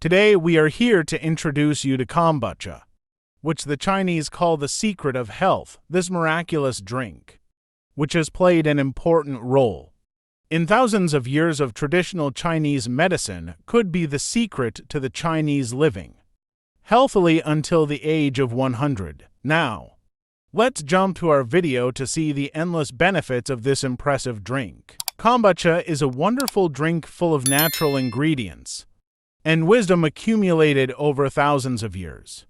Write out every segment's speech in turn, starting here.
Today we are here to introduce you to Kombucha, which the Chinese call the secret of health, this miraculous drink, which has played an important role in thousands of years of traditional Chinese medicine, could be the secret to the Chinese living healthily until the age of 100. Now, let's jump to our video to see the endless benefits of this impressive drink. Kombucha is a wonderful drink full of natural ingredients and wisdom accumulated over thousands of years,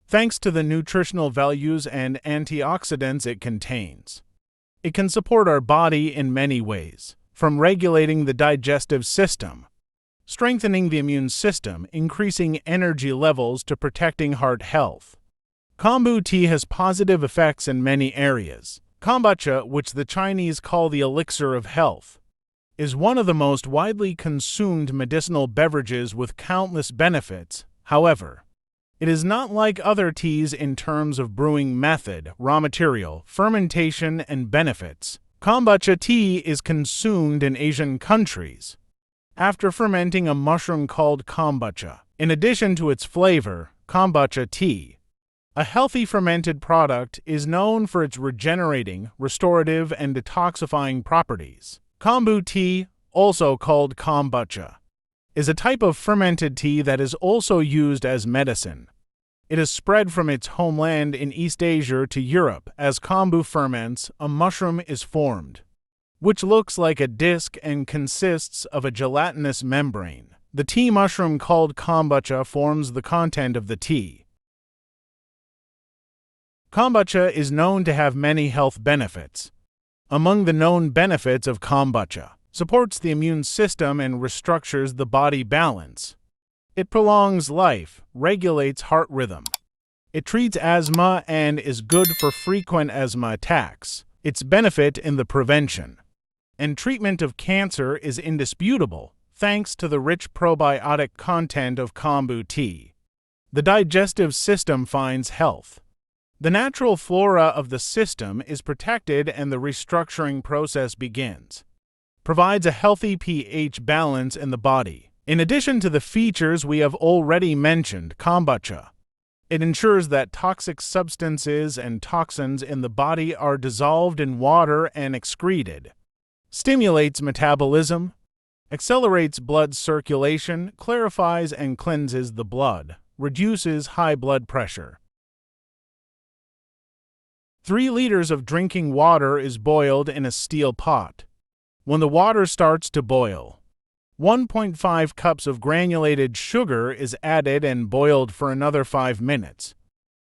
thanks to the nutritional values and antioxidants it contains. It can support our body in many ways, from regulating the digestive system, strengthening the immune system, increasing energy levels to protecting heart health. Kombu tea has positive effects in many areas. Kombucha, which the Chinese call the elixir of health, is one of the most widely consumed medicinal beverages with countless benefits. However, it is not like other teas in terms of brewing method, raw material, fermentation, and benefits. Kombucha tea is consumed in Asian countries after fermenting a mushroom called kombucha. In addition to its flavor, kombucha tea, a healthy fermented product, is known for its regenerating, restorative, and detoxifying properties. Kombu tea, also called kombucha, is a type of fermented tea that is also used as medicine. It is spread from its homeland in East Asia to Europe. As kombu ferments, a mushroom is formed, which looks like a disc and consists of a gelatinous membrane. The tea mushroom called kombucha forms the content of the tea. Kombucha is known to have many health benefits. Among the known benefits of kombucha, supports the immune system and restructures the body balance. It prolongs life, regulates heart rhythm. It treats asthma and is good for frequent asthma attacks. Its benefit in the prevention and treatment of cancer is indisputable, thanks to the rich probiotic content of kombu tea. The digestive system finds health. The natural flora of the system is protected and the restructuring process begins. Provides a healthy pH balance in the body. In addition to the features we have already mentioned, kombucha, it ensures that toxic substances and toxins in the body are dissolved in water and excreted. Stimulates metabolism, accelerates blood circulation, clarifies and cleanses the blood, reduces high blood pressure. 3 liters of drinking water is boiled in a steel pot. When the water starts to boil, 1.5 cups of granulated sugar is added and boiled for another 5 minutes.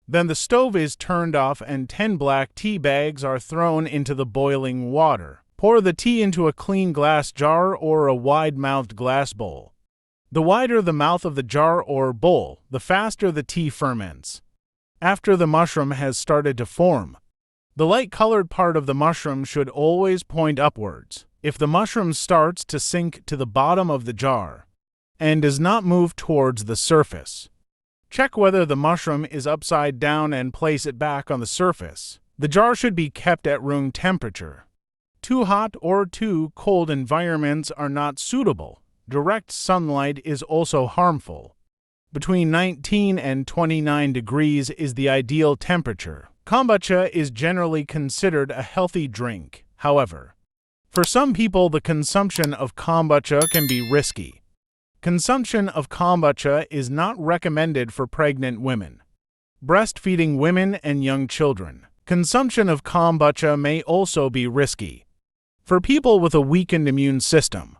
Then the stove is turned off and 10 black tea bags are thrown into the boiling water. Pour the tea into a clean glass jar or a wide-mouthed glass bowl. The wider the mouth of the jar or bowl, the faster the tea ferments. After the mushroom has started to form, the light-colored part of the mushroom should always point upwards. If the mushroom starts to sink to the bottom of the jar and does not move towards the surface, check whether the mushroom is upside down and place it back on the surface. The jar should be kept at room temperature. Too hot or too cold environments are not suitable. Direct sunlight is also harmful. Between 19 and 29 degrees is the ideal temperature. Kombucha is generally considered a healthy drink. However, for some people, the consumption of kombucha can be risky. Consumption of kombucha is not recommended for pregnant women, breastfeeding women, and young children. Consumption of kombucha may also be risky. For people with a weakened immune system,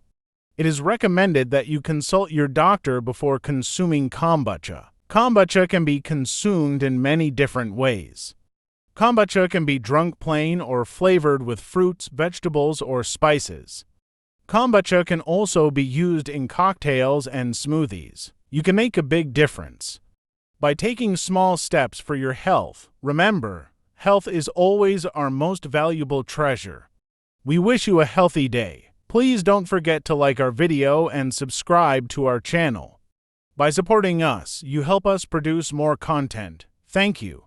it is recommended that you consult your doctor before consuming kombucha. Kombucha can be consumed in many different ways. Kombucha can be drunk plain or flavored with fruits, vegetables, or spices. Kombucha can also be used in cocktails and smoothies. You can make a big difference by taking small steps for your health. Remember, health is always our most valuable treasure. We wish you a healthy day. Please don't forget to like our video and subscribe to our channel. By supporting us, you help us produce more content. Thank you.